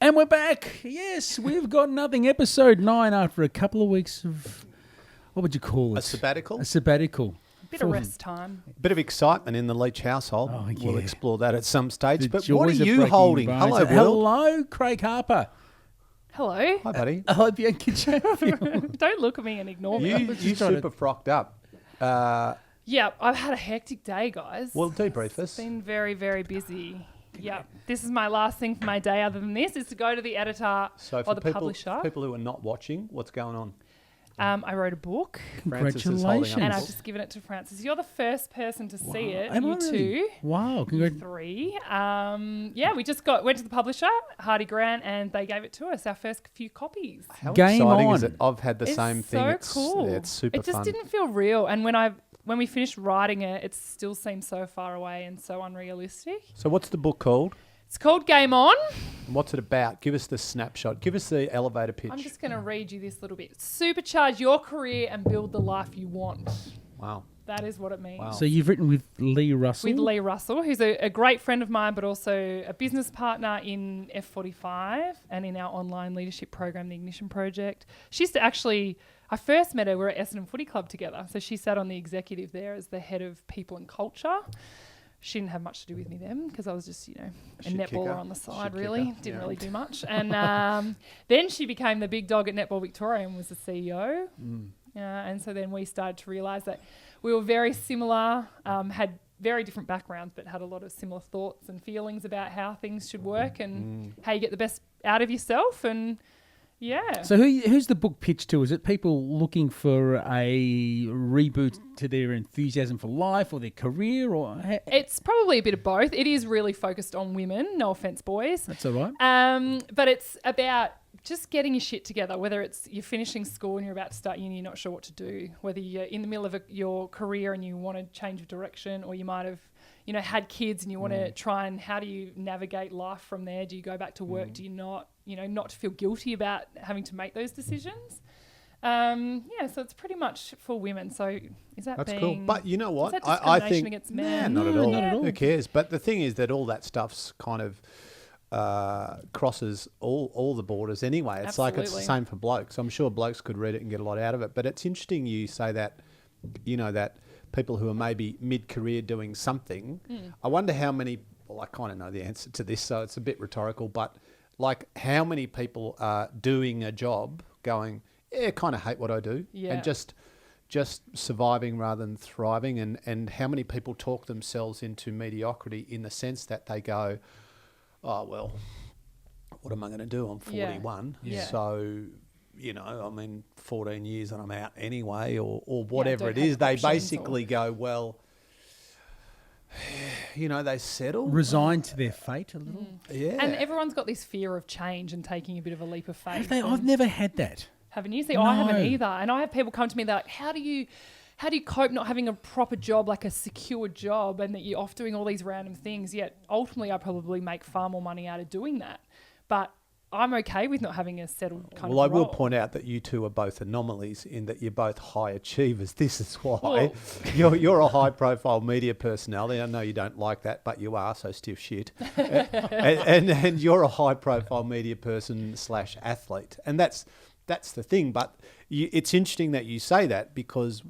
And we're back. Yes, we've got nothing. Episode 9 after a couple of weeks of, what would you call it? A sabbatical? A sabbatical. Bit of rest time. Bit of excitement in the Leach household. Oh, yeah. We'll explore that at some stage. The But what are joys of you breaking holding? bones. Hello, Will. Hello, Craig Harper. Hello. Hi, buddy. Hello, Bianca Chatfield. Don't look at me and ignore me. You super frocked up. Yeah, I've had a hectic day, guys. Well, debrief us. It's been very, very busy. Yeah, this is my last thing for my day other than this is to go to the editor So or the publisher. people who are not watching, what's going on? I wrote a book Francis is holding up Congratulations. a and I've book. just given it to Francis. You're the first person to see it. Am You I really? two. Wow, congrats. 3. Yeah, we just went to the publisher, Hardy Grant, and they gave it to us, our first few copies. How Game exciting on. is it? I've had the It's same thing. so It's cool. It's super It just fun. didn't feel real. And when we finished writing it, it still seemed so far away and so unrealistic. So what's the book called? It's called Game On. And what's it about? Give us the snapshot. Give us the elevator pitch. I'm just going to read you this little bit. Supercharge your career and build the life you want. Wow. That is what it means. Wow. So you've written with Lee Russell. With Lee Russell, who's a great friend of mine, but also a business partner in F45 and in our online leadership program, the Ignition Project. She used to actually, I first met her, we were at Essendon Footy Club together. So she sat on the executive there as the head of people and culture. She didn't have much to do with me then because I was just, a Shit netballer kicker. on the side, Shit really. kicker. Didn't Yeah. really do much. And then she became the big dog at Netball Victoria and was the CEO. And so then we started to realise that we were very similar, had very different backgrounds, but had a lot of similar thoughts and feelings about how things should work and how you get the best out of yourself. And yeah. So who's the book pitched to? Is it people looking for a reboot to their enthusiasm for life or their career? Or It's probably a bit of both. It is really focused on women. No offense, boys. That's all right. But it's about just getting your shit together, whether it's you're finishing school and you're about to start uni, you're not sure what to do, whether you're in the middle of your career and you want to change of direction, or you might have, had kids and you want to try and how do you navigate life from there? Do you go back to work? Do you not, not to feel guilty about having to make those decisions? So it's pretty much for women. So is that That's being... cool. But you know what? Is that I discrimination think against nah, men? not at all. not at all. Who cares? But the thing is that all that stuff's kind of crosses all the borders anyway. It's like it's the Absolutely. same for blokes. I'm sure blokes could read it and get a lot out of it. But it's interesting you say that, that people who are maybe mid-career doing something. I wonder how many. Well, I kind of know the answer to this, so it's a bit rhetorical. But like, how many people are doing a job, going, yeah, I kind of hate what I do, Yeah. and just surviving rather than thriving, and how many people talk themselves into mediocrity in the sense that they go, oh, well, what am I going to do? I'm 41. Yeah. So, 14 years and I'm out anyway, or whatever don't it is. have They options basically go, well, they settle. Resign to their fate a little. Yeah. And everyone's got this fear of change and taking a bit of a leap of faith. Have they? and- I've never had that. Haven't you? See, I haven't No. either. And I have people come to me, they're like, how do you cope not having a proper job, like a secure job, and that you're off doing all these random things? Yet ultimately I probably make far more money out of doing that. But I'm okay with not having a settled kind Well, I of will role. point out that you two are both anomalies in that you're both high achievers. This is why Well- you're a high-profile media personality. I know you don't like that, but you are, so stiff shit. and you're a high-profile media person / athlete, and that's the thing. But it's interesting that you say that, because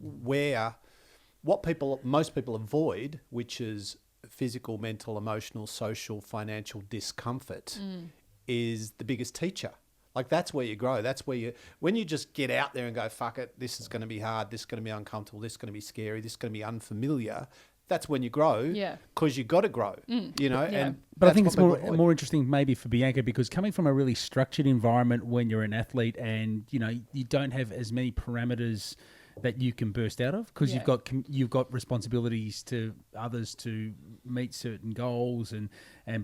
most people avoid, which is physical, mental, emotional, social, financial discomfort, is the biggest teacher. Like, that's where you grow. That's where when you just get out there and go, fuck it, this is going to be hard, this is going to be uncomfortable, this is going to be scary, this is going to be unfamiliar. That's when you grow. Yeah. Because you got to grow, Yeah. and But I that's think what it's people avoid. more interesting maybe for Bianca, because coming from a really structured environment when you're an athlete and, you don't have as many parameters that you can burst out of, because Yeah. you've got responsibilities to others to meet certain goals and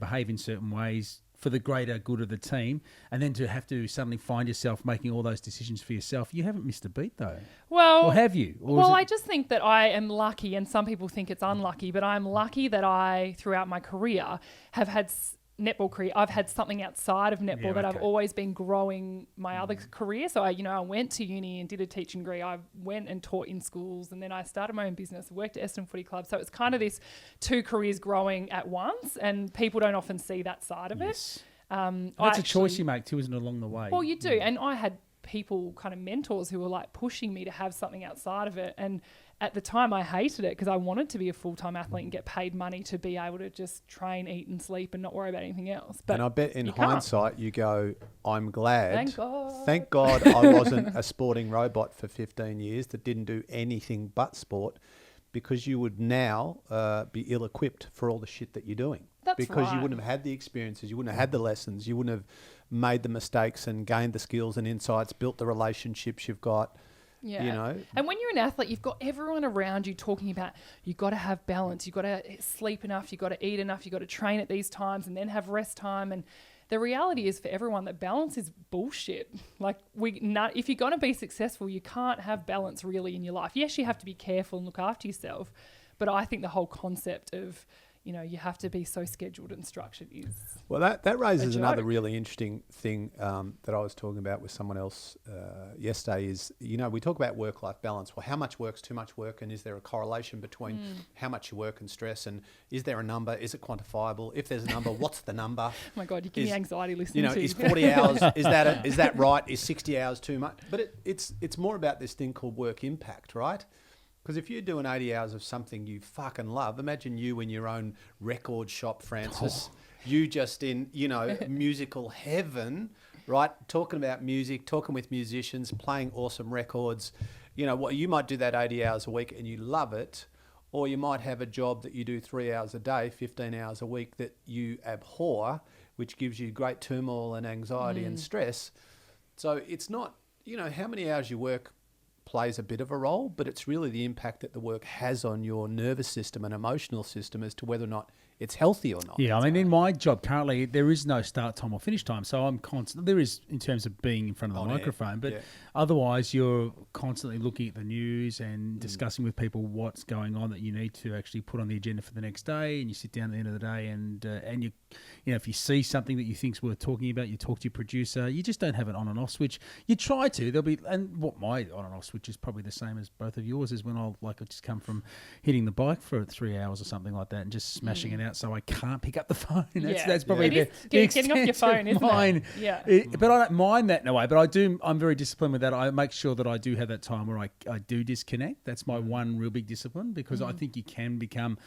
behave in certain ways for the greater good of the team, and then to have to suddenly find yourself making all those decisions for yourself. You haven't missed a beat though. Well, Or have you? Or is Well, it- I just think that I am lucky, and some people think it's unlucky, but I'm lucky that I, throughout my career, have had netball career. I've had something outside of netball that I've okay. always been growing my other career. So I went to uni and did a teaching degree. I went and taught in schools, and then I started my own business, worked at Essendon Footy Club. So it's kind of this two careers growing at once, and people don't often see that side of Yes. it. That's a choice you make too, isn't it, along the way? Well, you do. And I had people, kind of mentors, who were like pushing me to have something outside of it. And at the time I hated it because I wanted to be a full-time athlete and get paid money to be able to just train, eat and sleep and not worry about anything else. But and I bet in hindsight you go, I'm glad. Thank God. I wasn't a sporting robot for 15 years that didn't do anything but sport, because you would now be ill-equipped for all the shit that you're doing. That's because right. you wouldn't have had the experiences, you wouldn't have had the lessons, you wouldn't have made the mistakes and gained the skills and insights, built the relationships you've got. Yeah. You know? And when you're an athlete, you've got everyone around you talking about you've got to have balance, you've got to sleep enough, you've got to eat enough, you've got to train at these times and then have rest time. And the reality is for everyone that balance is bullshit. Like if you're going to be successful, you can't have balance really in your life. Yes, you have to be careful and look after yourself. But I think the whole concept of, you have to be so scheduled and structured is... Well, that raises another really interesting thing that I was talking about with someone else yesterday is, we talk about work-life balance. Well, how much work's too much work, and is there a correlation between how much you work and stress, and is there a number? Is it quantifiable? If there's a number, what's the number? Oh my God, you give me anxiety listening to you. Is 40 hours, is that right? Is 60 hours too much? But it's more about this thing called work impact, right? Because if you're doing 80 hours of something you fucking love, imagine you in your own record shop, Francis. You just in, musical heaven, right? Talking about music, talking with musicians, playing awesome records. You might do that 80 hours a week and you love it. Or you might have a job that you do 3 hours a day, 15 hours a week that you abhor, which gives you great turmoil and anxiety and stress. So it's not, how many hours you work plays a bit of a role, but it's really the impact that the work has on your nervous system and emotional system as to whether or not it's healthy or not. Yeah, I mean, in my job currently, there is no start time or finish time. So I'm constant. There is in terms of being in front of the microphone, but otherwise you're constantly looking at the news and discussing with people what's going on that you need to actually put on the agenda for the next day. And you sit down at the end of the day and you, if you see something that you think's worth talking about, you talk to your producer. You just don't have an on and off switch. You try to. And what my on and off switch is probably the same as both of yours is when I just come from hitting the bike for 3 hours or something like that and just smashing it out. So I can't pick up the phone. That's probably the getting off your phone, isn't it? Yeah. But I don't mind that in a way. But I'm very disciplined with that. I make sure that I do have that time where I do disconnect. That's my one real big discipline, because I think you can become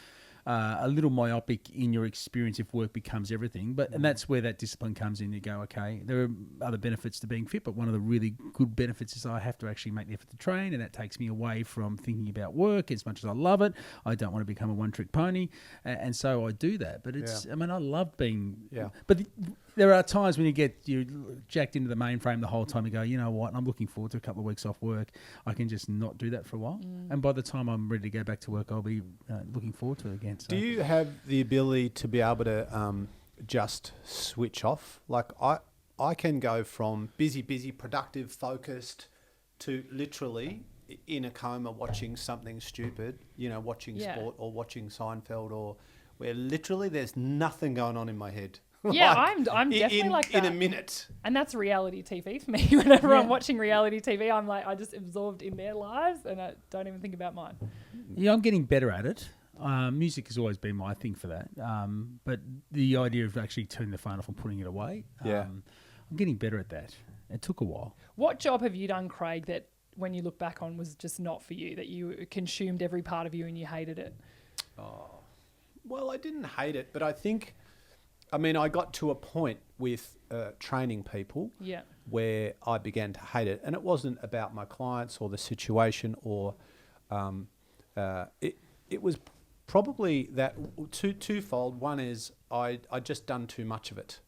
a little myopic in your experience if work becomes everything. And that's where that discipline comes in. You go, okay, there are other benefits to being fit, but one of the really good benefits is I have to actually make the effort to train, and that takes me away from thinking about work. As much as I love it, I don't want to become a one-trick pony, and so I do that. But I love being... Yeah. But there are times when you're jacked into the mainframe the whole time. You go, you know what, I'm looking forward to a couple of weeks off work. I can just not do that for a while. And by the time I'm ready to go back to work, I'll be looking forward to it again. So. Do you have the ability to be able to just switch off? Like I can go from busy, productive, focused to literally in a coma watching something stupid, watching sport or watching Seinfeld, or where literally there's nothing going on in my head. Yeah, I'm definitely like that. In a minute. And that's reality TV for me. Whenever I'm watching reality TV, I'm like, I just absorbed in their lives and I don't even think about mine. Yeah, I'm getting better at it. Music has always been my thing for that. But the idea of actually turning the phone off and putting it away, I'm getting better at that. It took a while. What job have you done, Craig, that when you look back on was just not for you, that you consumed every part of you and you hated it? Oh, well, I didn't hate it, but I think... I got to a point with training people where I began to hate it. And it wasn't about my clients or the situation or it was probably that twofold. One is I just done too much of it.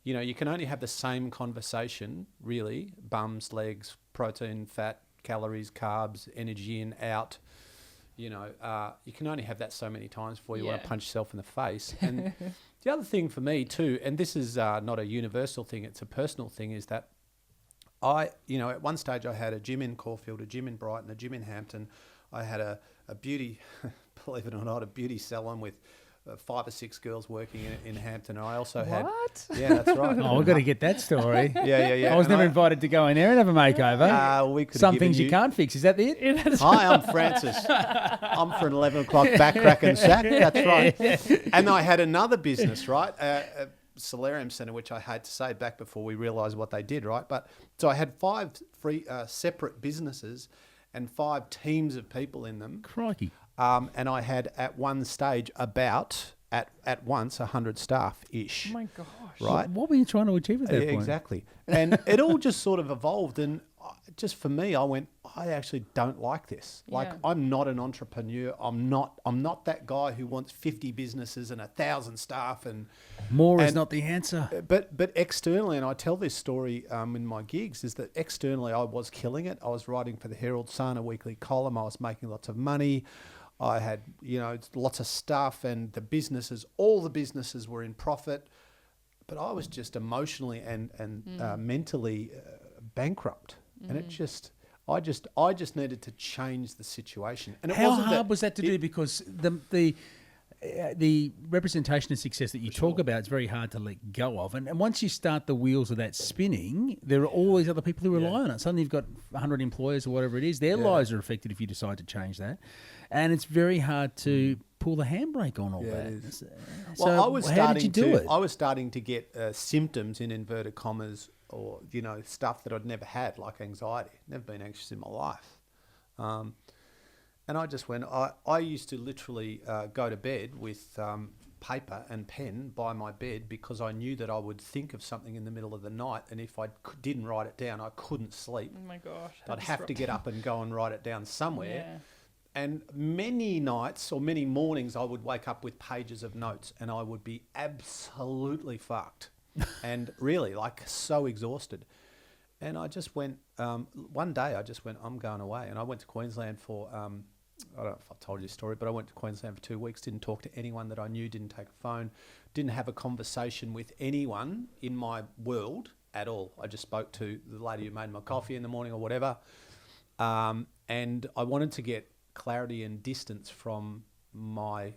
You can only have the same conversation, really, bums, legs, protein, fat, calories, carbs, energy in, out. You can only have that so many times before you want to punch yourself in the face. And the other thing for me too, and this is not a universal thing, it's a personal thing, is that at one stage I had a gym in Caulfield, a gym in Brighton, a gym in Hampton. I had a beauty, believe it or not, a beauty salon with 5 or 6 girls working in Hampton. And I also had... What? Yeah, that's right. Oh, we've got to get that story. Yeah. I was never invited to go in there and have a makeover. Some things you can't fix. Is that it? Hi, I'm Francis. I'm for an 11 o'clock back crack and sack. That's right. And I had another business, right? solarium centre, which I hate to say back before we realised what they did, right? But so I had 5 separate businesses and 5 teams of people in them. Crikey. And I had at one stage about at once 100 staff-ish. Oh my gosh. Right? What were you trying to achieve at that point? Exactly. And it all just sort of evolved. And just for me, I went, I actually don't like this. Like, Yeah. I'm not an entrepreneur. I'm not that guy who wants 50 businesses and 1,000 staff. And More is not the answer. But externally, and I tell this story in my gigs, is that externally I was killing it. I was writing for the Herald Sun, a weekly column. I was making lots of money. I had, lots of stuff, and all the businesses were in profit. But I was just emotionally and mentally bankrupt. And it just, I just needed to change the situation. And it How wasn't hard was that to do? Because the representation of success that you talk about is very hard to let go of. And once you start the wheels of that spinning, there are all these other people who rely on it. Suddenly you've got 100 employers or whatever it is. Their lives are affected if you decide to change that. And it's very hard to pull the handbrake on all that. It is. So how did you do it? I was starting to get symptoms, in inverted commas, or, stuff that I'd never had, like anxiety. Never been anxious in my life. And I just went, I used to literally go to bed with paper and pen by my bed because I knew that I would think of something in the middle of the night, and if I didn't write it down, I couldn't sleep. Oh my gosh. I'd have to get up and go and write it down somewhere. Yeah. And many nights or many mornings I would wake up with pages of notes and I would be absolutely fucked and really so exhausted. And I just went, one day I just went, I'm going away. And I went to Queensland for, I don't know if I've told you this story, but I went to Queensland for 2 weeks, didn't talk to anyone that I knew, didn't take a phone, didn't have a conversation with anyone in my world at all. I just spoke to the lady who made my coffee in the morning or whatever. And I wanted to get clarity and distance from my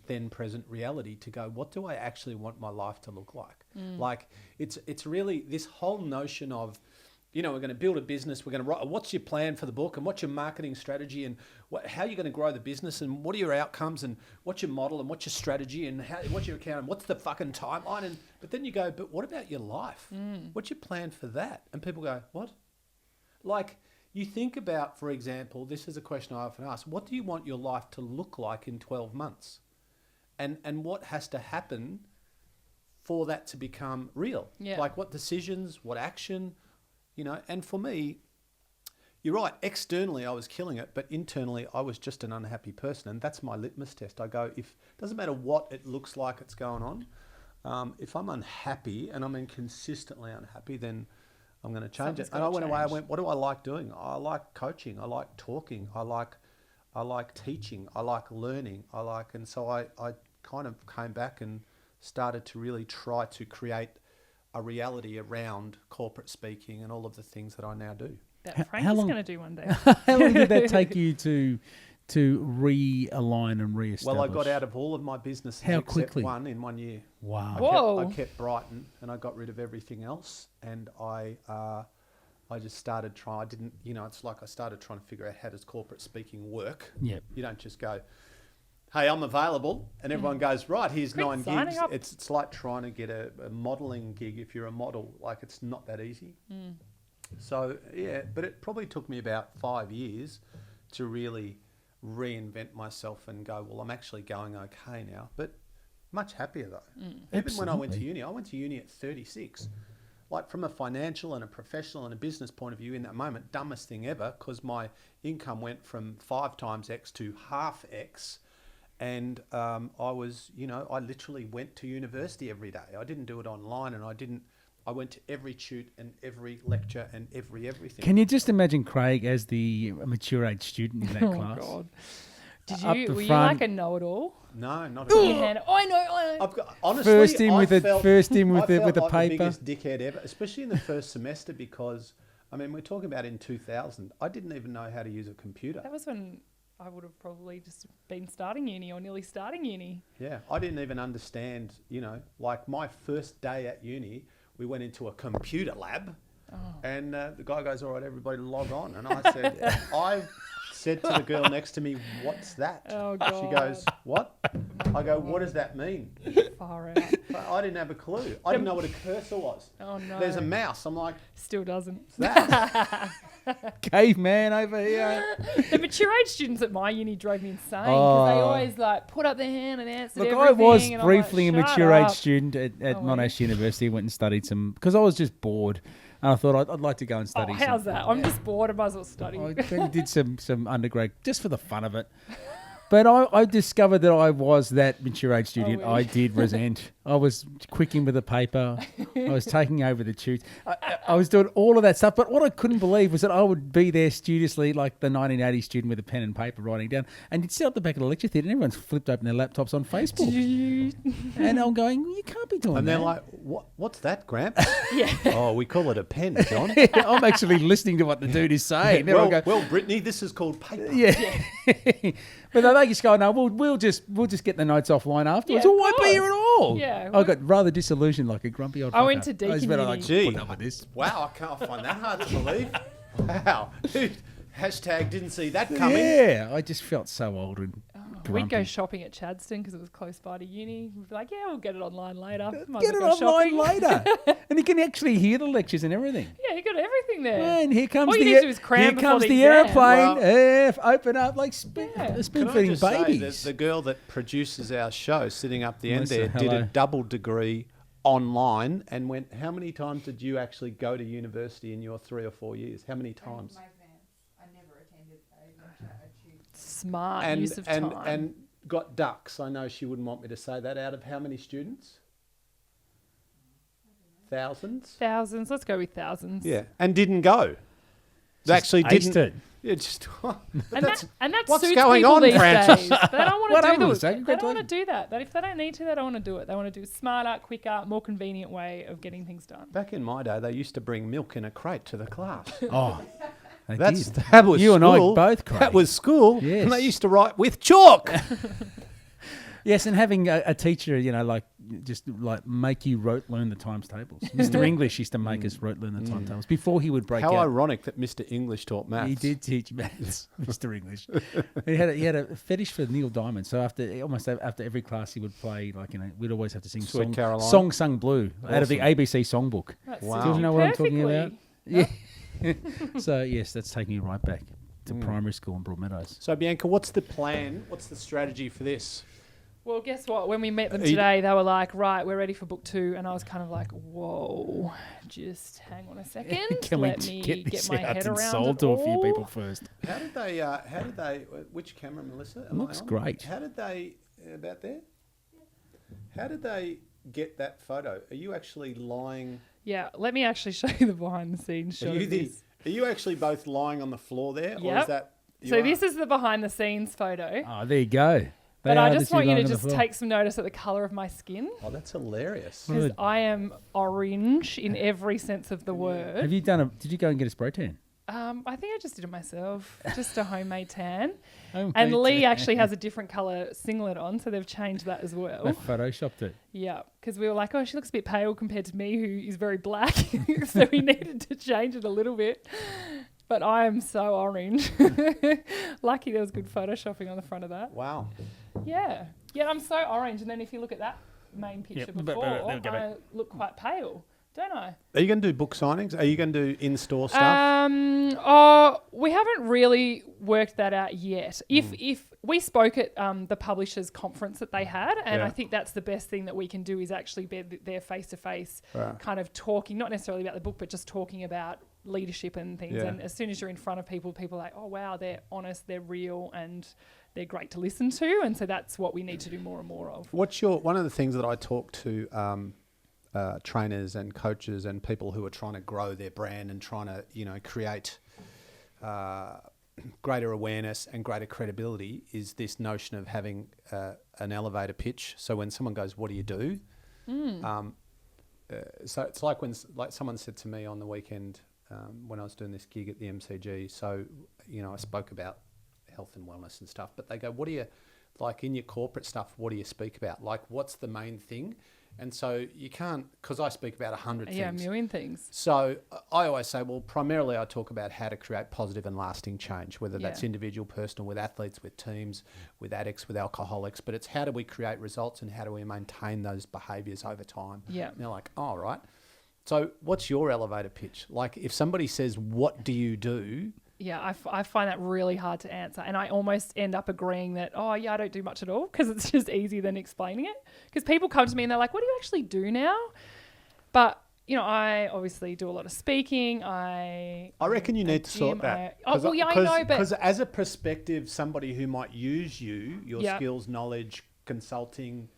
then present reality to go, what do I actually want my life to look like? Like, it's really this whole notion of, we're going to build a business, we're going to write, what's your plan for the book, and what's your marketing strategy, and how you're going to grow the business, and what are your outcomes, and what's your model, and what's your strategy, and what's your account, and what's the fucking timeline. But then you go, but what about your life? What's your plan for that? And people go, what? Like, you think about, for example, this is a question I often ask, what do you want your life to look like in 12 months? And what has to happen for that to become real? Yeah. Like, what decisions, what action, and for me, you're right, externally I was killing it, but internally I was just an unhappy person. And that's my litmus test. I go, it doesn't matter what it looks like it's going on. If I'm unhappy and I'm consistently unhappy, then I'm going to change it. And I went away, I went, what do I like doing? I like coaching. I like talking. I like teaching. I like learning. And so I kind of came back and started to really try to create a reality around corporate speaking and all of the things that I now do. That Frank's going to do one day. How long did that take you to realign and reestablish? Well, I got out of all of my businesses except quickly? one in 1 year. Wow. Whoa. I kept Brighton and I got rid of everything else, and I just started trying. I didn't, it's like I started trying to figure out how does corporate speaking work. Yep. You don't just go, hey, I'm available, and everyone goes, right, here's Quick 9 signing gigs. up. It's like trying to get a modelling gig if you're a model. Like, it's not that easy. So, yeah, but it probably took me about 5 years to really reinvent myself and go, well, I'm actually going okay now, but much happier though. Even when I went to uni at 36. Like, from a financial and a professional and a business point of view in that moment, dumbest thing ever, because my income went from 5 times X to half X. And I was, I literally went to university every day. I didn't do it online, and I went to every tute and every lecture and everything. Can you just imagine Craig as the mature age student in that class? God. Were you front. like a know-it-all? No, not at all. I know. I've got, honestly, First in with I a felt paper. like the biggest dickhead ever, especially in the first semester, because we're talking about in 2000. I didn't even know how to use a computer. That was when I would have probably just been starting uni or nearly starting uni. Yeah, I didn't even understand. Like, my first day at uni, we went into a computer lab, and the guy goes, "All right, everybody, log on." And I said to the girl next to me, "What's that?" Oh, God. She goes, "What?" I go, what does that mean? Far out. But I didn't have a clue. I didn't know what a cursor was. Oh no. There's a mouse. I'm like, Still doesn't. what's that? Caveman over here. The mature age students at my uni drove me insane because they always like put up their hand and answered Look, everything. I was and I'm briefly like, a "Shut mature age up." student at Oh, Monash University. Went and studied some because I was just bored, and I thought I'd like to go and Oh, study. how's that? I'm just bored. I might as well study. I went and did some undergrad just for the fun of it. But I discovered that I was that mature age student. Oh, I did resent. I was quicking with the paper. I was taking over the tutes. I was doing all of that stuff. But what I couldn't believe was that I would be there studiously, like the 1980 student with a pen and paper writing down. And you'd sit at the back of the lecture theatre and everyone's flipped open their laptops on Facebook. And I'm going, you can't be doing and that. they're like, what's that, Gramps? Yeah. Oh, we call it a pen, John. I'm actually listening to what the dude is saying. Then I'll go, well, Brittany, this is called paper. yeah. But they just go, no, we'll just get the notes offline afterwards. Yeah, It of won't be here at all. Yeah, I got rather disillusioned, like a grumpy old I went fucker. to Deakin I was better Uni. like, Gee. put up with this. Wow, I can't find that hard to believe. Wow. Hashtag didn't see that coming. Yeah, I just felt so old and grumpy. We'd go shopping at Chadstone because it was close by to uni. We'd be like, yeah, we'll get it online later. Might Get as it well go online shopping. later. And you can actually hear the lectures and everything. Yeah, you got everything there. And here comes All you the need to do is cram here before comes the the exam. airplane. Well- Open up like spoon Yeah. Can I feeding just say babies. that the girl that produces our show, sitting up the end Melissa, there, did hello. a double degree online and went, how many times did you actually go to university in your 3 or 4 years? How many times? My advance. I never attended a tube. Smart And, use of and, time. and got ducks. I know she wouldn't want me to say that. Out of how many students? Thousands? Thousands. Let's go with thousands. Yeah. And didn't go. They Just actually aced didn't. it. Yeah, just. But And that's, that what's suits going people on, these Francis? days. They don't want What to happened do with that. that? They don't want to do that. If they don't need to, they don't want to do it. They want to do a smarter, quicker, more convenient way of getting things done. back in my day, they used to bring milk in a crate to the class. Oh, they That did. was You and I school. both, Craig. That was school. Yes. And they used to write with chalk. Yes, and having a teacher, just make you rote learn the times tables. Mr. English used to make us rote learn the time tables before he would break How out. ironic that Mr. English taught maths. He did teach maths, Mr. English. He had a fetish for Neil Diamond. So after every class, he would play we'd always have to sing Sweet Caroline. Song Sung Blue out of the ABC songbook. That Wow. suits Do you you know what I'm talking about? perfectly. Yeah. So yes, that's taking me right back to primary school in Broadmeadows. So, Bianca, what's the plan? What's the strategy for this? Well, guess what? When we met them Are you- today, they were like, right, we're ready for book 2. And I was kind of like, whoa, just hang on a second. Can we Let me get this my out head and around sold it to a few all. people first? How did they, which camera, Melissa? Am I Looks on? great. How did they, about there? How did they get that photo? Are you actually lying? Yeah, let me actually show you the behind the scenes shot of this. Are you actually both lying on the floor there? Or is Yep. that. you So are? this is the behind the scenes photo. Oh, there you go. But They I are just the want two you to lying on the just floor. take some notice at the colour of my skin. Oh, that's hilarious. What are Because I am orange in every sense of the word. Have you did you go and get a spray tan? I think I just did it myself, just a homemade tan. Oh, And mate. Lee actually has a different colour singlet on, so they've changed that as They well. photoshopped it. Yeah, because we were like, oh, she looks a bit pale compared to me, who is very black. So we needed to change it a little bit. But I am so orange. Lucky there was good photoshopping on the front of that. Wow. Yeah. Yeah, I'm so orange. And then if you look at that main picture but- before, there we go. I look quite pale, don't I? Are you going to do book signings? Are you going to do in-store stuff? We haven't really worked that out yet. If we spoke at the publishers' conference that they had, and Yeah. I think that's the best thing that we can do is actually be there face to face, Right. kind of talking, not necessarily about the book, but just talking about leadership and things. Yeah. And as soon as you're in front of people, people are like, oh wow, they're honest, they're real, and they're great to listen to. And so that's what we need to do more and more of. One of the things that I talk to trainers and coaches and people who are trying to grow their brand and trying to create greater awareness and greater credibility is this notion of having an elevator pitch. So when someone goes, "What do you do?" So it's like when someone said to me on the weekend when I was doing this gig at the MCG. So I spoke about health and wellness and stuff, but they go, "What do you like in your corporate stuff? What do you speak about? Like, what's the main thing?" And so you can't, because I speak about 100 things. Yeah, a million things. So I always say, well, primarily I talk about how to create positive and lasting change, whether that's Yeah. individual, personal, with athletes, with teams, with addicts, with alcoholics. But it's how do we create results and how do we maintain those behaviours over time? Yeah. And they're like, oh, right. So what's your elevator pitch? Like if somebody says, what do you do? Yeah, I find that really hard to answer. And I almost end up agreeing that, oh, yeah, I don't do much at all because it's just easier than explaining it. Because people come to me and they're like, what do you actually do now? But, you know, I obviously do a lot of speaking. I reckon you need to sort that. I know, but... Because as a prospective, somebody who might use you, your Yeah. skills, knowledge, consulting,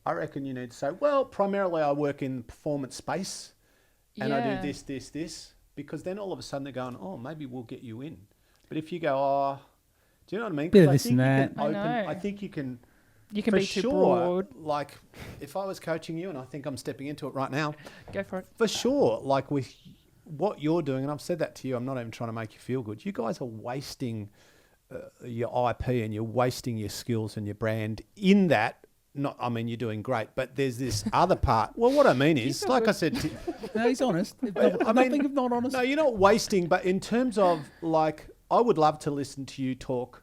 I reckon you need to say, well, primarily I work in the performance space and I Yeah. do this. Because then all of a sudden they're going, oh, maybe we'll get you in. But if you go, oh, do you know what I mean? Bit of 'Cause this and that. I know. I think you can... You can for be too sure, broad. like if I was coaching you, and I think I'm stepping into it right now, Go for it. for sure, like with what you're doing, and I've said that to you, I'm not even trying to make you feel good. You guys are wasting your IP and you're wasting your skills and your brand in that. Not, I mean, you're doing great, but there's this other part. Well, what I mean is, so like I good. said, No, he's honest. I mean, think of not honest. no, you're not wasting, but in terms of like, I would love to listen to you talk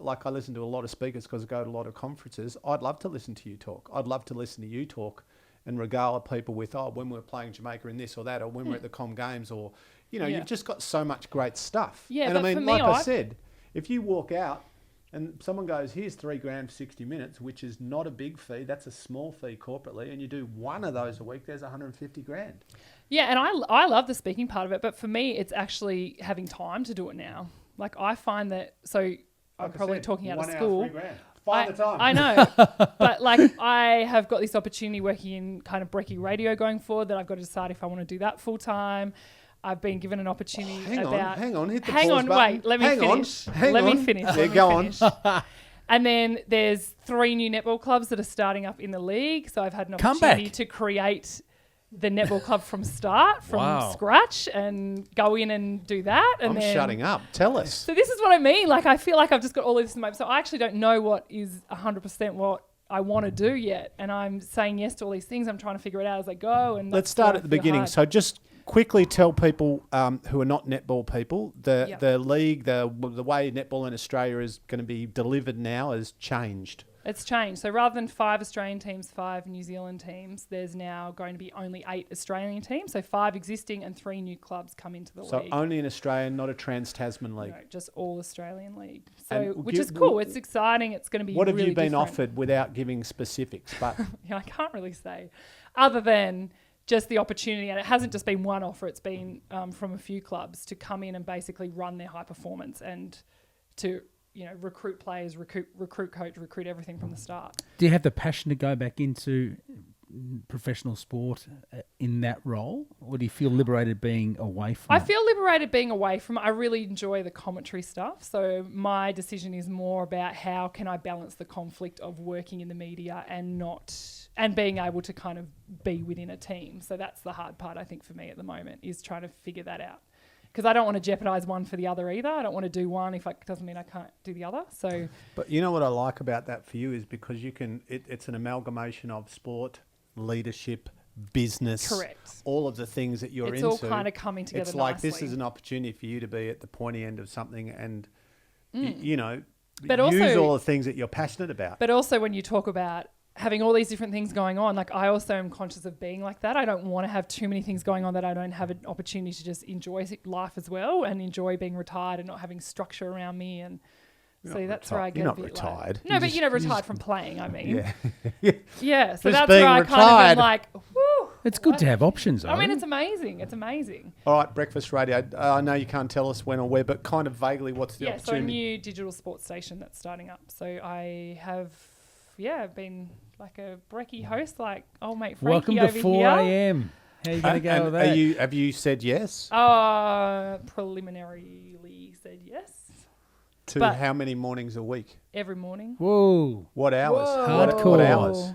like I listen to a lot of speakers because I go to a lot of conferences. I'd love to listen to you talk. I'd love to listen to you talk and regale people with, oh, when we're playing Jamaica in this or that, or when we're at the Com Games, or, you know, Yeah. you've just got so much great stuff. Yeah, and but I mean, for me, like I I- said, if you walk out and someone goes, here's $3,000 for 60 minutes, which is not a big fee, that's a small fee corporately, and you do one of those a week, there's 150 grand. Yeah, and I love the speaking part of it, but for me, it's actually having time to do it now. Like I find that, so I'm Like I probably said, talking out of 1 hour, school. $3,000. Find the time. I know, but like I have got this opportunity working in kind of brekkie radio going forward that I've got to decide if I want to do that full time. I've been given an opportunity Hang on, hit the hang pause on, button. wait, let me Hang on, finish. hang Let me on. finish. Yeah, Let me go on. finish. And then there's 3 new netball clubs that are starting up in the league. So I've had an Come opportunity back. to create the netball club from Wow. scratch and go in and do that. And I'm then, shutting up. Tell us. So this is what I mean. Like I feel like I've just got all of this in my... So I actually don't know what is 100% what I want to do yet. And I'm saying yes to all these things. I'm trying to figure it out as I go. And Let's that's start where at the I feel beginning. hard. So just quickly tell people who are not netball people, Yep. the league, the way netball in Australia is going to be delivered now has changed. It's changed. So rather than 5 Australian teams, 5 New Zealand teams, there's now going to be only 8 Australian teams. So 5 existing and 3 new clubs come into the So league. only an Australian, not a Trans-Tasman league. No, just all Australian league. So, And which is cool. It's exciting. It's going to be What have really you been different. offered without giving specifics? But Yeah, I can't really say, other than just the opportunity, and it hasn't just been one offer. It's been from a few clubs to come in and basically run their high performance and to recruit players, recruit coach, recruit everything from the start. Do you have the passion to go back into professional sport in that role, or do you feel liberated being away from I it? feel liberated being away from it. I really enjoy the commentary stuff. So my decision is more about how can I balance the conflict of working in the media and being able to kind of be within a team. So that's the hard part, I think, for me at the moment, is trying to figure that out. Because I don't want to jeopardize one for the other either. I don't want to do one if it doesn't mean I can't do the other. So, But you know what I like about that for you is because you can. It's an amalgamation of sport, leadership, business. Correct. All of the things that you're it's into. all kind of coming together It's like this nicely. is an opportunity for you to be at the pointy end of something and, you know, But use also- all the things that you're passionate about. But also when you talk about having all these different things going on, like I also am conscious of being like that. I don't want to have too many things going on that I don't have an opportunity to just enjoy life as well and enjoy being retired and not having structure around me. And You're so not that's reti- where I get you're a not bit retired. Like, no, but You retired from playing, I mean. Yeah. Yeah, so Just that's being where I kind of retired. am like, whew. It's good to have options, though. I mean, it's amazing. It's amazing. All right, Breakfast Radio. I know you can't tell us when or where, but kind of vaguely what's the Yeah, so a opportunity? new digital sports station that's starting up. So I have, been like a brekkie host, like old mate Frankie Welcome to over 4 here. a.m. How you going to go And with that? have you said yes Preliminarily said yes. to but- how many mornings a week? Every morning. Whoa. What hours? Whoa. What Hardcore. hours?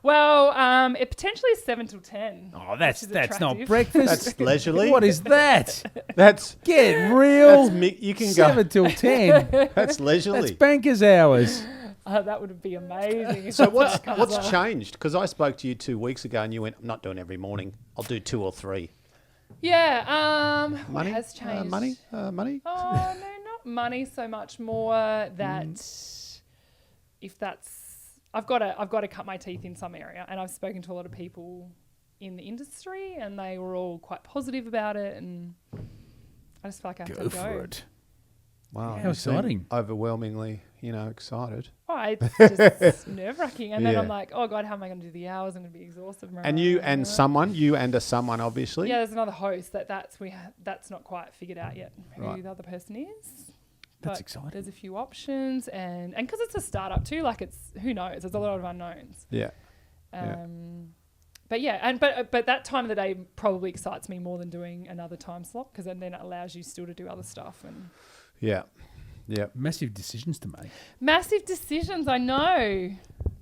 Well, it potentially is 7 till 10. Oh, that's which is not attractive. breakfast. That's leisurely. What is that? That's Get real. that's you can 7 go. till 10. That's leisurely. That's banker's hours. That would be amazing. if So that's what comes what's off. changed? Because I spoke to you 2 weeks ago and you went, I'm not doing every morning. I'll do 2 or 3. Yeah. What Money? has changed? Money? Money? Oh no, not money so much. More that if that's, I've got to cut my teeth in some area, and I've spoken to a lot of people in the industry, and they were all quite positive about it, and I just feel like I have Go to for go. it. Wow. How you seem exciting. Overwhelmingly, excited. Oh, it's just nerve wracking, and then Yeah. I'm like, oh god, how am I going to do the hours? I'm going to be exhausted. And you and someone, obviously. Yeah, there's another host that's not quite figured out yet who Right. the other person is. That's But exciting. There's a few options, and because it's a startup too, like it's who knows. There's a lot of unknowns. Yeah. But yeah, but that time of the day probably excites me more than doing another time slot, because then it allows you still to do other stuff and Yeah. Yeah. Massive decisions to make. massive decisions. I know.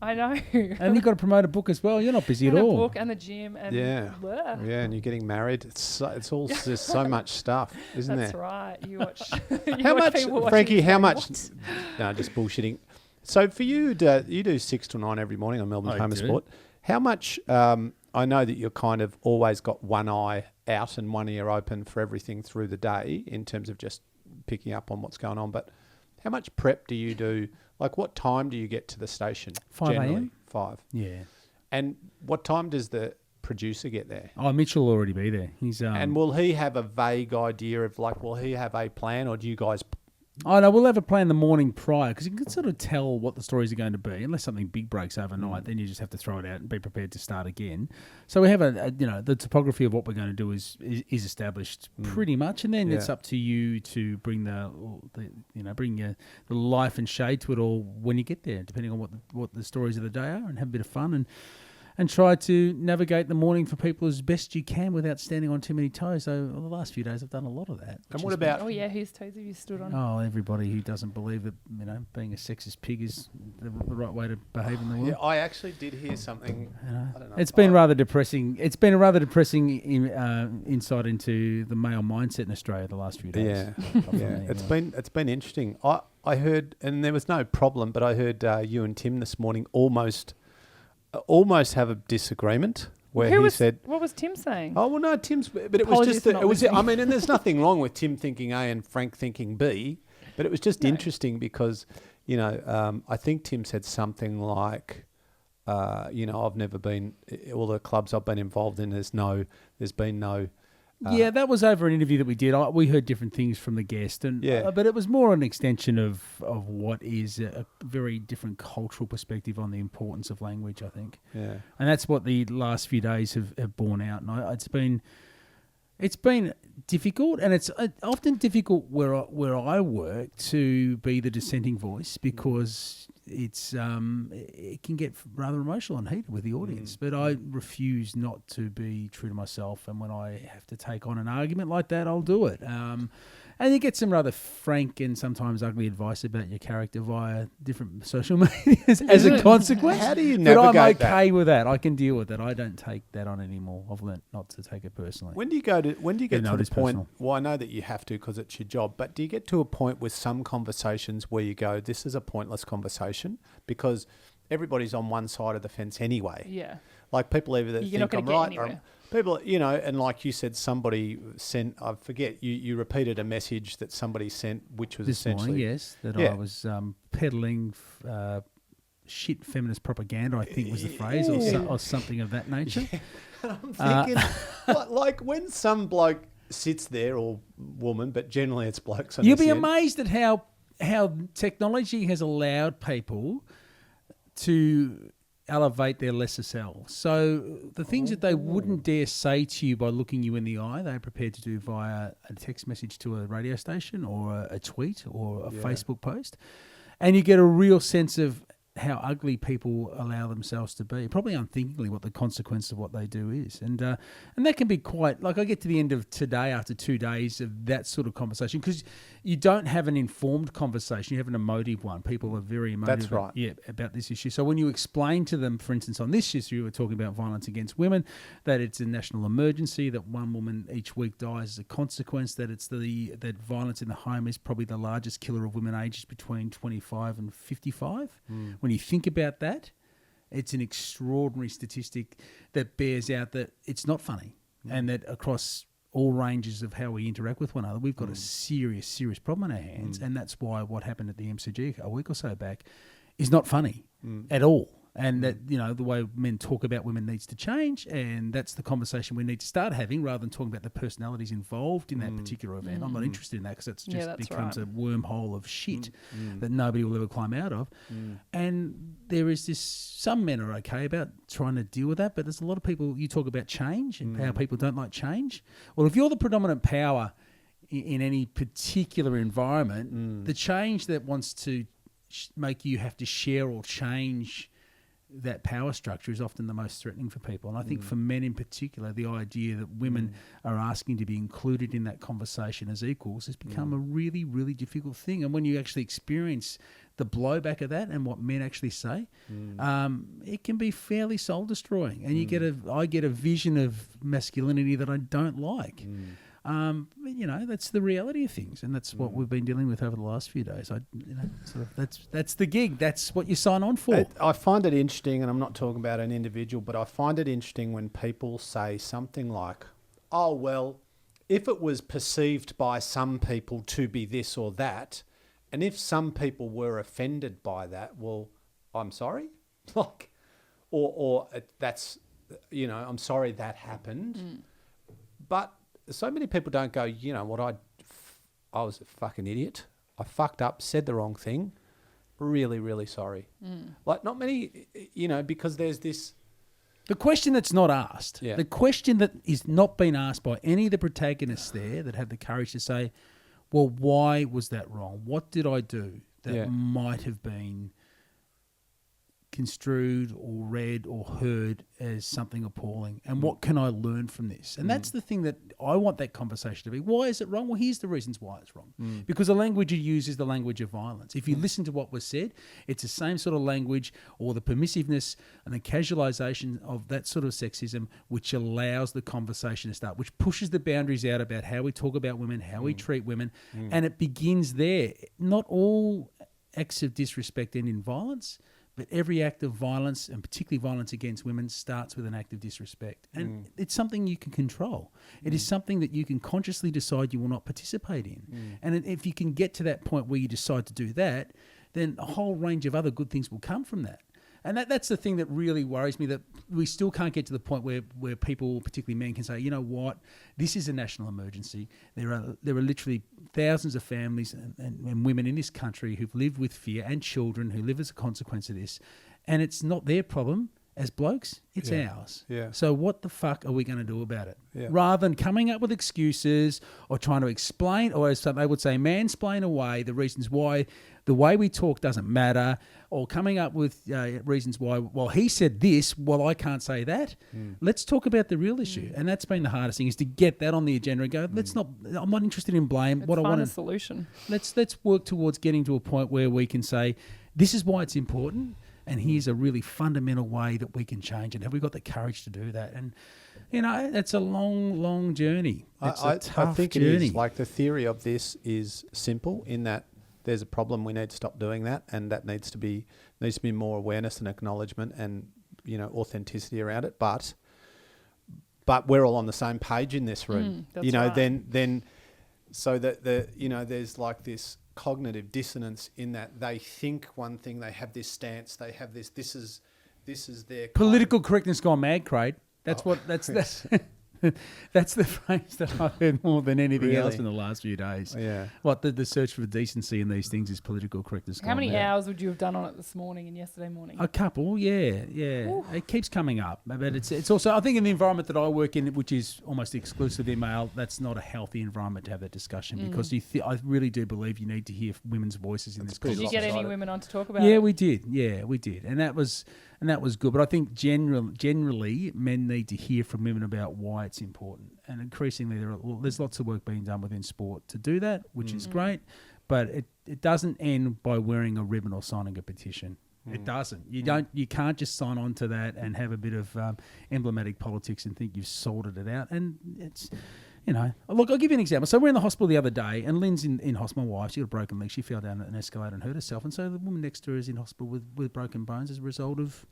And you've got to promote a book as well. You're not busy and at a all. book and the gym and Yeah. blah. Yeah, and you're getting married. It's all there's so much stuff, isn't That's there? right. You watch. How watch much, people watching Frankie? you How going, much? "What?" No, just bullshitting. So for you, you do 6 to 9 every morning on Melbourne I Home do. Sport. How much? I know that you're kind of always got one eye out and one ear open for everything through the day in terms of just picking up on what's going on. But how much prep do you do? Like, what time do you get to the station? 5 generally? a.m.? 5. Yeah. And what time does the producer get there? Oh, Mitchell will already be there. He's And will he have a vague idea of will he have a plan, or do you guys? Oh, no, we'll have a plan the morning prior, because you can sort of tell what the stories are going to be. Unless something big breaks overnight, then you just have to throw it out and be prepared to start again. So we have the topography of what we're going to do is established pretty much, and then it's Yeah. up to you to bring bring the life and shade to it all when you get there, depending on what the stories of the day are, and have a bit of fun and try to navigate the morning for people as best you can without standing on too many toes. So the last few days I've done a lot of that. And which what has been- about? Oh yeah, whose toes have you stood on? Oh, everybody who doesn't believe that being a sexist pig is the right way to behave in the world. Yeah, I actually did hear something. You know? I don't know. It's been rather depressing. It's been a rather depressing insight into the male mindset in Australia the last few days. Yeah, Definitely, yeah. It's been interesting. I heard, and there was no problem, but I heard you and Tim this morning almost have a disagreement where he said, What was Tim saying? "Oh well, no, Tim's," but it was Apologies just for that not it was. I listening. mean, and there's nothing wrong with Tim thinking A and Frank thinking B, but it was just No. interesting because I think Tim said something like, I've never been all the clubs I've been involved in. There's been no. Yeah, that was over an interview that we did. We heard different things from the guest, and Yeah. but it was more an extension of what is a very different cultural perspective on the importance of language, I think. Yeah. And that's what the last few days have borne out. And it's been difficult, and it's often difficult where I work to be the dissenting voice, because it can get rather emotional and heated with the audience. But I refuse not to be true to myself, and when I have to take on an argument like that, I'll do it. And you get some rather frank and sometimes ugly advice about your character via different social medias as a consequence. How do you But I'm navigate that? okay with that. I can deal with it. I don't take that on anymore. I've learnt not to take it personally. When do you get no, to it the is point? personal. Well, I know that you have to because it's your job, but do you get to a point with some conversations where you go, "This is a pointless conversation," because everybody's on one side of the fence anyway? Yeah. Like people either that You're not think I'm gonna get right, or anywhere. people, and like you said, somebody sent. I forget. You repeated a message that somebody sent, which was This essentially morning, yes, that Yeah. I was peddling shit feminist propaganda, I think was the phrase, or something of that nature. I'm thinking, like when some bloke sits there, or woman, but generally it's blokes. on You'll this be end. amazed at how technology has allowed people to elevate their lesser selves. So the things that they wouldn't dare say to you by looking you in the eye, they're prepared to do via a text message to a radio station or a tweet or a Facebook post. And you get a real sense of how ugly people allow themselves to be, probably unthinkingly what the consequence of what they do is. And that can be quite, like I get to the end of today after 2 days of that sort of conversation, because you don't have an informed conversation, you have an emotive one. People are very emotive. That's right. About this issue. So when you explain to them, for instance, on this issue, we're talking about violence against women, that it's a national emergency, that one woman each week dies as a consequence, that that violence in the home is probably the largest killer of women ages between 25 and 55. When you think about that, it's an extraordinary statistic that bears out that it's not funny, and that across all ranges of how we interact with one another, we've got a serious, serious problem on our hands. And that's why what happened at the MCG a week or so back is not funny at all. And that, the way men talk about women needs to change, and that's the conversation we need to start having, rather than talking about the personalities involved in that particular event. I'm not interested in that, because it's just becomes a wormhole of shit that nobody will ever climb out of. And there is some men are okay about trying to deal with that, but there's a lot of people, you talk about change and how people don't like change. Well, if you're the predominant power in any particular environment, the change that wants to make you have to share or change that power structure is often the most threatening for people. And I think for men in particular, the idea that women are asking to be included in that conversation as equals has become a really, really difficult thing. And when you actually experience the blowback of that and what men actually say, it can be fairly soul destroying. And I get a vision of masculinity that I don't like. That's the reality of things, and that's what we've been dealing with over the last few days. That's the gig. That's what you sign on for. I find it interesting, and I'm not talking about an individual, but I find it interesting when people say something like, "Oh well, if it was perceived by some people to be this or that, and if some people were offended by that, well, I'm sorry, or that's, I'm sorry that happened, but." So many people don't go, you know what, I was a fucking idiot. I fucked up, said the wrong thing. Really, really sorry. Like, not many, because there's this... The question that's not asked, the question that is not being asked by any of the protagonists there that have the courage to say, well, why was that wrong? What did I do that might have been construed or read or heard as something appalling, and what can I learn from this? And that's the thing that I want that conversation to be. Why is it wrong? Well, here's the reasons why it's wrong. Because the language you use is the language of violence. If you listen to what was said, it's the same sort of language, or the permissiveness and the casualisation of that sort of sexism, which allows the conversation to start, which pushes the boundaries out about how we talk about women, how we treat women, and it begins there. Not all acts of disrespect end in violence, but every act of violence, and particularly violence against women, starts with an act of disrespect. And it's something you can control. It is something that you can consciously decide you will not participate in. And if you can get to that point where you decide to do that, then a whole range of other good things will come from that. And that's the thing that really worries me, that we still can't get to the point where people, particularly men, can say, you know what, this is a national emergency. There are literally thousands of families and women in this country who've lived with fear, and children who live as a consequence of this. And it's not their problem as blokes, it's ours. Yeah. So what the fuck are we going to do about it? Yeah. Rather than coming up with excuses or trying to explain, or as they would say, mansplain away the reasons why the way we talk doesn't matter, or coming up with reasons why, well, he said this, well, I can't say that. Let's talk about the real issue. And that's been the hardest thing, is to get that on the agenda and go, I'm not interested in blame. Let's find a solution. Let's work towards getting to a point where we can say, this is why it's important, and here's a really fundamental way that we can change it. Have we got the courage to do that? And, it's a long, long journey. It's a tough journey. It is. Like, the theory of this is simple in that there's a problem, we need to stop doing that, and that needs to be more awareness and acknowledgement and, authenticity around it. But we're all on the same page in this room. That's right. Then so that there's like this cognitive dissonance in that they think one thing, they have this stance, they have this is their political correctness gone mad, Craig. That's That's the phrase that I've heard more than anything else Really? in the last few days. Yeah. What the search for decency in these things is political correctness. How many gone mad. hours would you have done on it this morning and yesterday morning? A couple, yeah. It keeps coming up, but it's also, I think, in the environment that I work in, which is almost exclusively male, that's not a healthy environment to have that discussion because I really do believe you need to hear women's voices in this Did you conversation. get any women on to talk about Yeah, it? we did. Yeah, we did, and that was good. But I think generally, men need to hear from women about why it's important, and increasingly there's lots of work being done within sport to do that, which is great. But it doesn't end by wearing a ribbon or signing a petition. It doesn't. You can't just sign on to that and have a bit of emblematic politics and think you've sorted it out. And it's, look, I'll give you an example. So we're in the hospital the other day, and Lynn's in hospital. My wife, she got a broken leg. She fell down an escalator and hurt herself. And so the woman next to her is in hospital with broken bones as a result of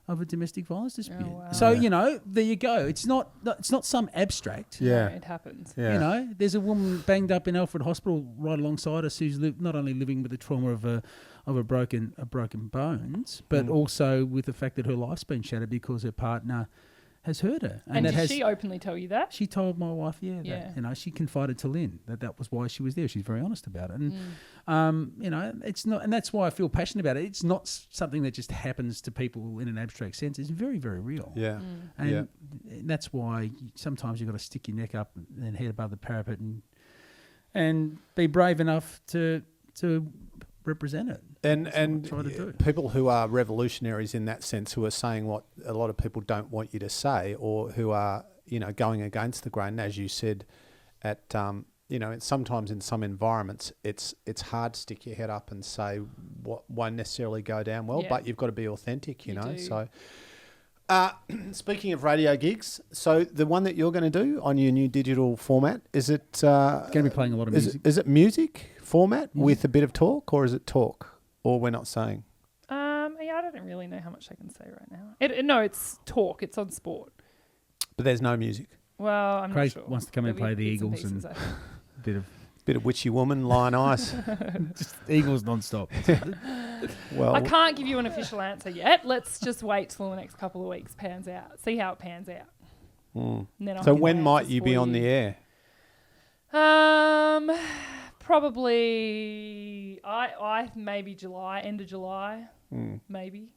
a domestic violence dispute. Oh, wow. So there you go. It's not some abstract. Yeah. No, it happens. Yeah. There's a woman banged up in Alfred Hospital right alongside us who's not only living with the trauma of a broken bones, but also with the fact that her life's been shattered because her partner has hurt her. And did she openly tell you that? She told my wife, that she confided to Lynn that was why she was there. She's very honest about it, and it's not, and that's why I feel passionate about it. It's not something that just happens to people in an abstract sense. It's very, very real. Yeah. And that's why sometimes you've got to stick your neck up and head above the parapet and be brave enough to represent it. And try to do. People who are revolutionaries in that sense, who are saying what a lot of people don't want you to say, or who are going against the grain, as you said, at sometimes in some environments it's hard to stick your head up and say what won't necessarily go down well, but you've got to be authentic, you know. do. So speaking of radio gigs, so the one that you're going to do on your new digital format, is it Going to be playing a lot of music. Is it music format with a bit of talk, or is it talk? Or we're not saying? I don't really know how much I can say right now. No, it's talk. It's on sport. But there's no music. Well, I'm Craig not sure. wants to come and There'll play be the bits and Eagles pieces, and I think. bit of Witchy Woman, Lion Eyes. just Eagles non-stop. Well, I can't give you an official answer yet. Let's just wait till the next couple of weeks pans out. See how it pans out. And then I'll so give when my might answers you for be on the air? Probably I maybe July, end of July, maybe.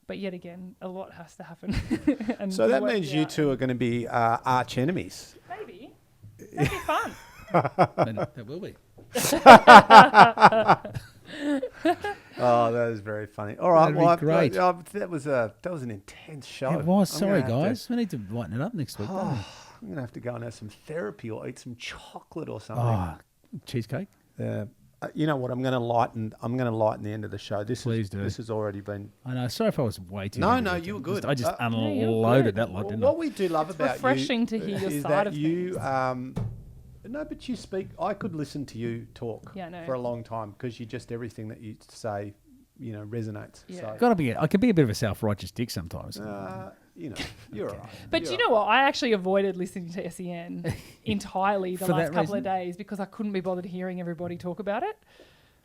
But yet again, a lot has to happen. And So that work means it you out. two are going to be arch enemies. Maybe. That'd be fun. That will be. Oh, that is very funny. All right, That'd be great. that was an intense show. It was. I'm Sorry, gonna have guys. We need to lighten it up next week. don't we? I'm going to have to go and have some therapy or eat some chocolate or something. Oh, cheesecake. You know what? I'm going to lighten the end of the show. Please do. This has already been. I know. Sorry if I was way too. No, negative. you were good. I just you're unloaded good. that lot, didn't I? What we do love about refreshing you to hear your is side that of you. No, but you speak. I could listen to you talk Yeah, I know. for a long time because you just everything that you say, resonates. Yeah. So, Gotta be. I can be a bit of a self-righteous dick sometimes. you're all right. But you know what? I actually avoided listening to SEN entirely the For last that couple reason? of days because I couldn't be bothered hearing everybody talk about it.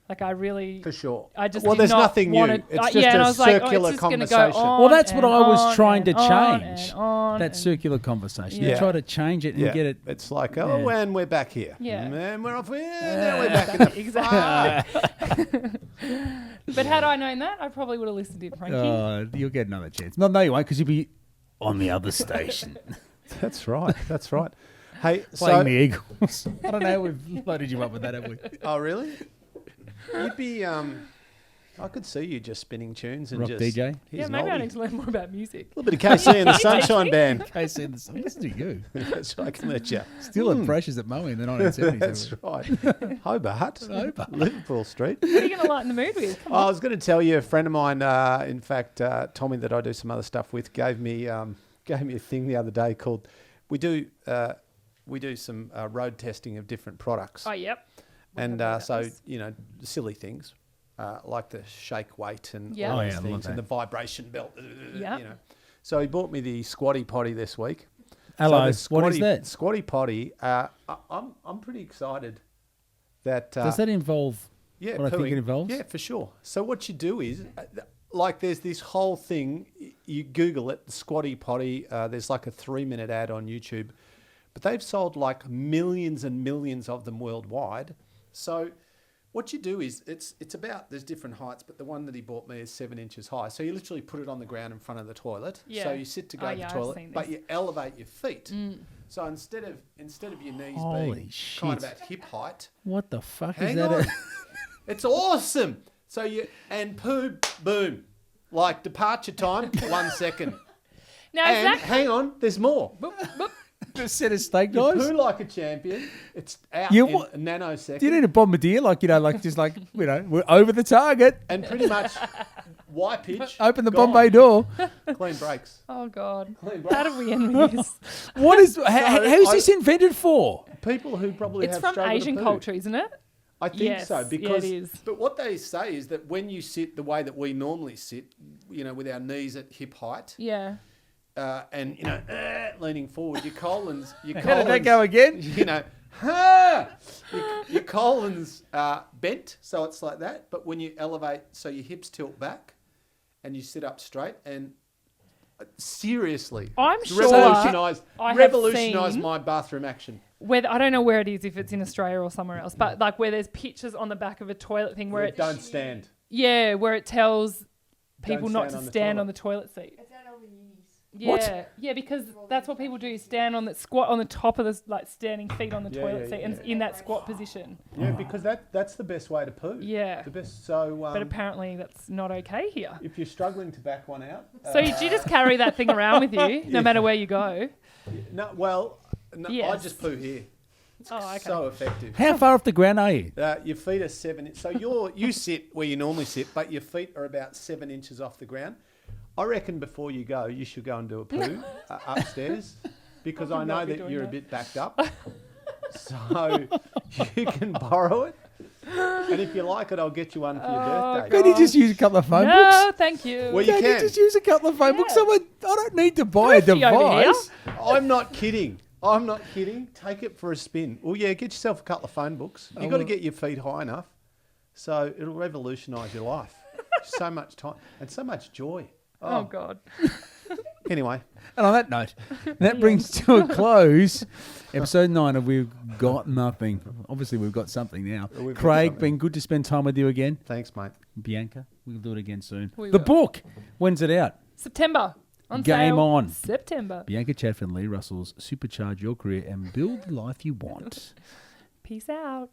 Like I really, For sure. I just well, did there's not nothing new. want It's to. just Yeah, and I a was like, circular it's just gonna go conversation. on Well, that's what and I was on trying to and on change. and on That and- circular conversation. Yeah. You try to change it and Yeah. get it. It's like, Yeah. and we're back here. Yeah. And we're off here. Now we're back in the Exactly. But had I known that, I probably would have listened in, Frankie. You'll get another chance. No, you won't, because you'll be on the other station That's right. That's right. Hey, playing the Eagles. I don't know. We've loaded you up with that, have we? Oh, really? You'd be. I could see you just spinning tunes and Rock just. DJ? Yeah, Here's maybe I an need oldie. to learn more about music. A little bit of KC and the Sunshine Band. Casey and the listen to you. That's right. I can let you. Still at Freshers at Moe in the 1970s. That's right. Hobart. Liverpool Street. What are you going to lighten the mood with? Come I on. was going to tell you, a friend of mine, in fact, Tommy, that I do some other stuff with, gave me a thing the other day called. We do some road testing of different products, Oh, yep. and Whatever that so is. silly things like the shake weight and Yeah. all Oh, those yeah, I love things, and that. the vibration belt. Yeah. So he bought me the Squatty Potty this week. Hello. So the What is that? Squatty Potty. I'm pretty excited that. Does that involve Yeah, what I think pooing. it involves? Yeah, for sure. So what you do is, like there's this whole thing. You Google it, Squatty Potty. There's like a 3-minute ad on YouTube, but they've sold like millions and millions of them worldwide. So what you do is it's about, there's different heights, but the one that he bought me is 7 inches high. So you literally put it on the ground in front of the toilet. Yeah. So you sit to go to the I've toilet, seen but this. you elevate your feet. So instead of your knees Holy being shit. kind of at hip height, What the fuck hang is that? on. It's awesome. So and poo, boom. Like departure time, 1 second. Now, is And that hang on, there's more. A set of steak You knives? poo like a champion. It's out You in wa- a nanosecond. Do you need a bombardier? Like, we're over the target. And pretty much Y pitch. Open the gone. Bombay door. Clean brakes. Oh God! Clean How brakes. did we end with this? What is, who's this invented for? People who probably It's have from struggled to Asian poo. culture, isn't it? I think Yes, so yeah, because it is. but what they say is that when you sit the way that we normally sit, with our knees at hip height, Yeah. and leaning forward, your colons, How did that go again? your colons are bent, so it's like that. But when you elevate, so your hips tilt back, and you sit up straight, and seriously, I'm it's sure I have revolutionised seen- my bathroom action. Whether I don't know where it is, if it's in Australia or somewhere else, but like where there's pictures on the back of a toilet thing where Don't stand. where it tells people Don't not stand to on the stand toilet. on the toilet seat. Is that all the unis? Yeah, What? yeah, because that's what people do: stand on the squat on the top of the standing feet on the Yeah, toilet yeah, seat, and yeah. in that squat position. Yeah, because that's the best way to poo. Yeah, The best. So, but apparently that's not okay here. if you're struggling to back one out, So do you just carry that thing around with you, no matter where you go? I Yes. just poo here. It's Oh, okay. so effective. How far off the ground are you? Your feet are 7 inches. So you sit where you normally sit, but your feet are about 7 inches off the ground. I reckon before you go, you should go and do a poo upstairs because I would know not be that doing you're a that. bit backed up. So you can borrow it. And if you like it, I'll get you one for your birthday. Could you just use a couple of phone No, books? thank you. Well, you Can can. you just use a couple of phone books? Yeah. I don't need to buy a Thrifty over here. device. I'm not kidding. Take it for a spin. Well, yeah, get yourself a couple of phone books. You've got to get your feet high enough. So it'll revolutionise your life. So much time and so much joy. Oh God. Anyway, And on that note, that brings to a close episode 9 of We've Got Nothing. Obviously, we've got something now. We've got Craig, something. been good to spend time with you again. thanks, mate. Bianca, we'll do it again soon. We The will. book, when's it out? September. On Game sale. on. September. Bianca Chatfield and Lee Russell's Supercharge Your Career and Build the Life You Want. Peace out.